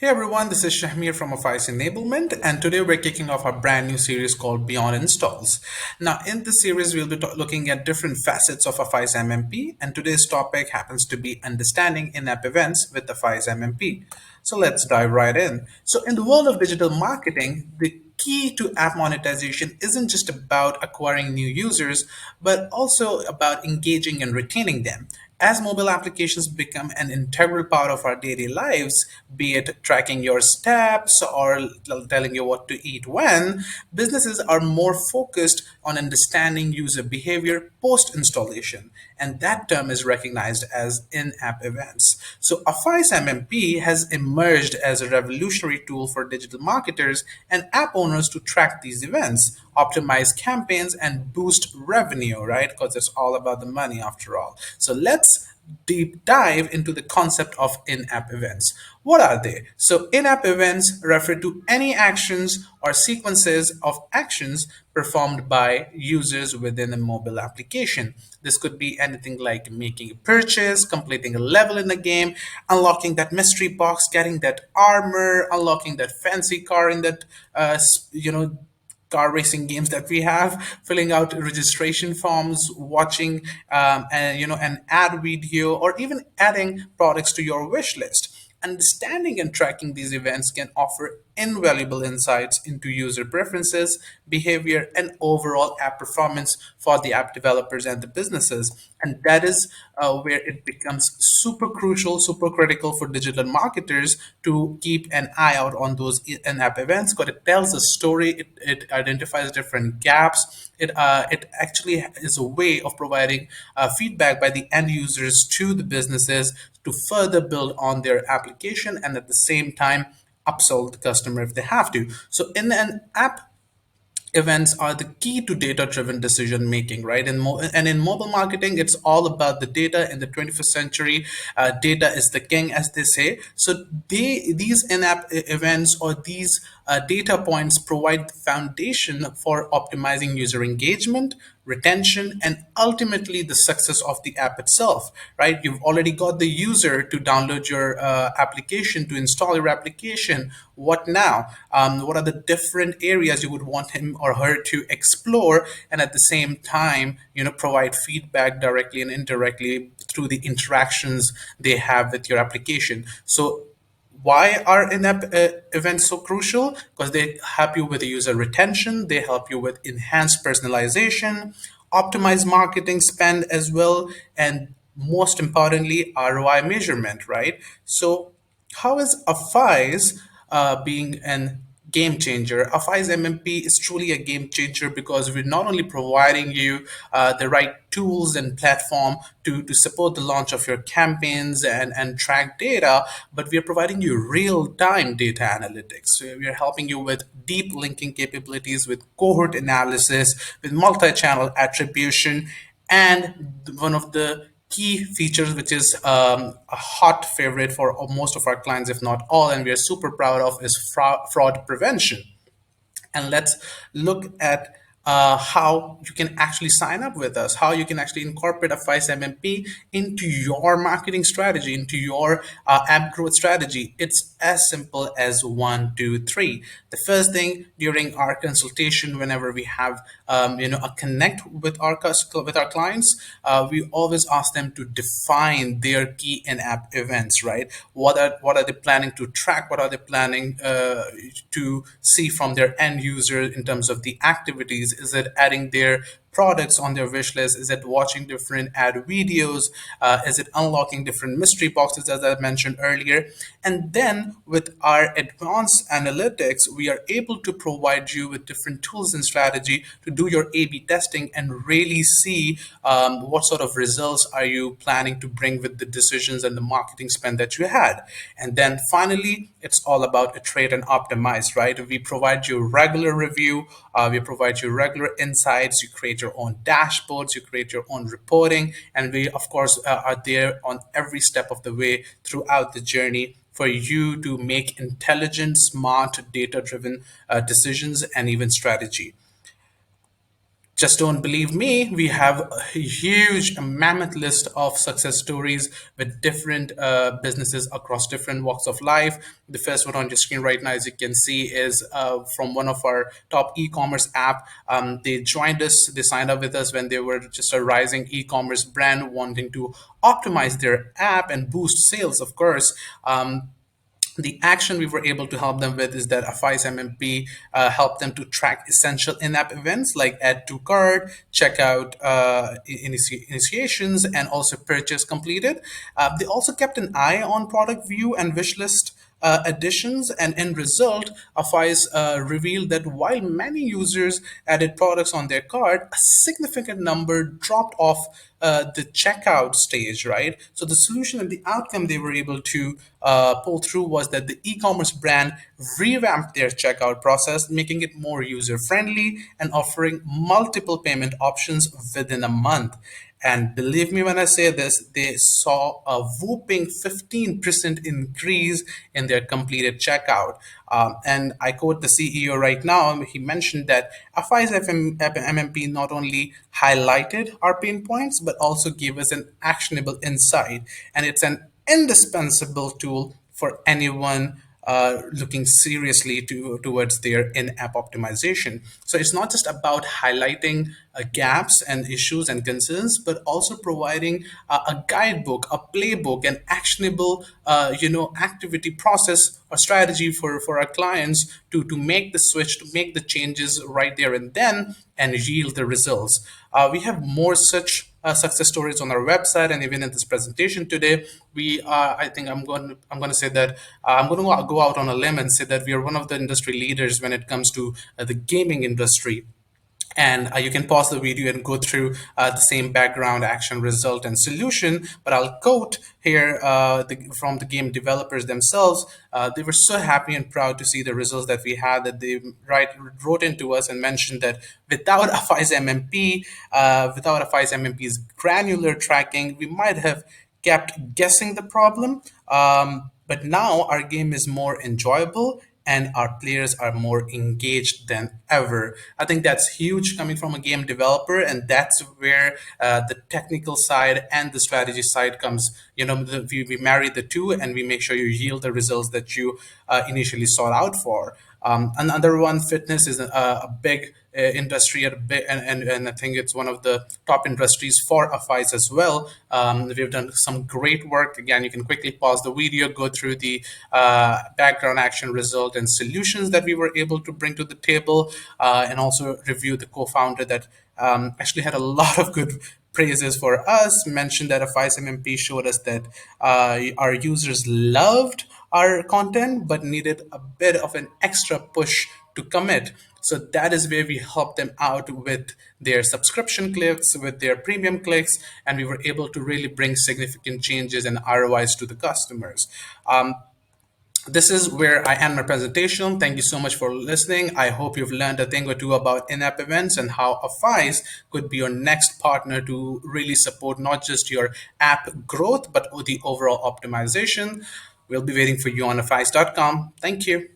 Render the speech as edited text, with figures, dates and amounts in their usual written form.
Hey everyone, this is Shahmir from Affise Enablement, and today we're kicking off our brand new series called Beyond Installs. Now, in this series, we'll be looking at different facets of Affise MMP, and today's topic happens to be understanding in-app events with Affise MMP. So let's dive right in. So, in the world of digital marketing, the key to app monetization isn't just about acquiring new users, but also about engaging and retaining them. As mobile applications become an integral part of our daily lives, be it tracking your steps or telling you what to eat when, businesses are more focused on understanding user behavior post installation. And that term is recognized as in app events. So, Affise MMP has emerged as a revolutionary tool for digital marketers and app owners to track these events, optimize campaigns, and boost revenue, right? Because it's all about the money after all. So, let's deep dive into the concept of in-app events. What are they? So in-app events refer to any actions or sequences of actions performed by users within a mobile application. This could be anything like making a purchase, completing a level in a game, unlocking that mystery box, getting that armor, unlocking that fancy car in that car racing games that we have, filling out registration forms, watching an ad video, or even adding products to your wish list. Understanding and tracking these events can offer invaluable insights into user preferences, behavior, and overall app performance for the app developers and the businesses. And that is where it becomes super crucial, super critical for digital marketers to keep an eye out on those in-app events because it tells a story, it identifies different gaps. It actually is a way of providing feedback by the end users to the businesses to further build on their application and at the same time upsell the customer if they have to. So in an app events are the key to data driven decision making, right? And in mobile marketing, it's all about the data. In the 21st century, data is the king, as they say. So these in-app events or these data points provide the foundation for optimizing user engagement, retention, and ultimately the success of the app itself, right? You've already got the user to download your application, to install your application. What now? What are the different areas you would want him or her to explore, and at the same time, provide feedback directly and indirectly through the interactions they have with your application. So why are in-app events so crucial? Because they help you with the user retention, they help you with enhanced personalization, optimize marketing spend as well, and most importantly, ROI measurement, right? So how is Affise being an game changer? Affise MMP is truly a game changer because we're not only providing you the right tools and platform to support the launch of your campaigns and track data, but we are providing you real-time data analytics. So we are helping you with deep linking capabilities, with cohort analysis, with multi-channel attribution, and one of the key features which is a hot favorite for most of our clients, if not all, and we are super proud of, is fraud prevention. And let's look at how you can actually sign up with us, how you can actually incorporate a FICE MMP into your marketing strategy, into your app growth strategy. It's as simple as one, two, three. The first thing during our consultation, whenever we have a connect with with our clients, we always ask them to define their key in-app events. Right? What are they planning to track? What are they planning to see from their end user in terms of the activities? Is it adding their products on their wish list? Is it watching different ad videos? Is it unlocking different mystery boxes, as I mentioned earlier? And then with our advanced analytics, we are able to provide you with different tools and strategy to do your A/B testing and really see what sort of results are you planning to bring with the decisions and the marketing spend that you had. And then finally, it's all about iterate and optimize, right? We provide you regular review, we provide you regular insights, you create your own dashboards, you create your own reporting, and we, of course, are there on every step of the way throughout the journey for you to make intelligent, smart, data driven decisions and even strategy. Just don't believe me. We have a huge, mammoth list of success stories with different businesses across different walks of life. The first one on your screen right now, as you can see, is from one of our top e-commerce app. They joined us. They signed up with us when they were just a rising e-commerce brand wanting to optimize their app and boost sales, of course. The action we were able to help them with is that Affise MMP helped them to track essential in-app events like add to cart, checkout initiations, and also purchase completed. They also kept an eye on product view and wish list additions, and in result, Affise revealed that while many users added products on their cart, a significant number dropped off the checkout stage, right? So the solution and the outcome they were able to pull through was that the e-commerce brand revamped their checkout process, making it more user-friendly and offering multiple payment options within a month. And believe me when I say this, they saw a whooping 15% increase in their completed checkout. And I quote the CEO right now. He mentioned that Affise MMP not only highlighted our pain points, but also gave us an actionable insight. And it's an indispensable tool for anyone looking seriously towards their in-app optimization. So it's not just about highlighting gaps and issues and concerns, but also providing a guidebook, a playbook, an actionable, activity process or strategy for our clients to make the switch, to make the changes right there and then, and yield the results. We have more such success stories on our website, and even in this presentation today, we are. I think I'm going to say that I'm going to go out on a limb and say that we are one of the industry leaders when it comes to the gaming industry. And you can pause the video and go through the same background, action, result, and solution. But I'll quote here from the game developers themselves. They were so happy and proud to see the results that we had, that they wrote into us and mentioned that without Affise MMP, without Affise MMP's granular tracking, we might have kept guessing the problem. But now our game is more enjoyable and our players are more engaged than ever. I think that's huge coming from a game developer, and that's where the technical side and the strategy side comes. We marry the two, and we make sure you yield the results that you initially sought out for. Another one, fitness is a big industry, and I think it's one of the top industries for Affise as well. We've done some great work. Again, you can quickly pause the video, go through the background, action, result, and solutions that we were able to bring to the table, and also review the co-founder that actually had a lot of good praises for us. Mentioned that Affise MMP showed us that our users loved our content but needed a bit of an extra push to commit. So that is where we helped them out with their subscription clicks, with their premium clicks, and we were able to really bring significant changes and ROIs to the customers. This is where I end my presentation. Thank you so much for listening. I hope you've learned a thing or two about in-app events and how Affise could be your next partner to really support not just your app growth, but the overall optimization. We'll be waiting for you on affise.com. Thank you.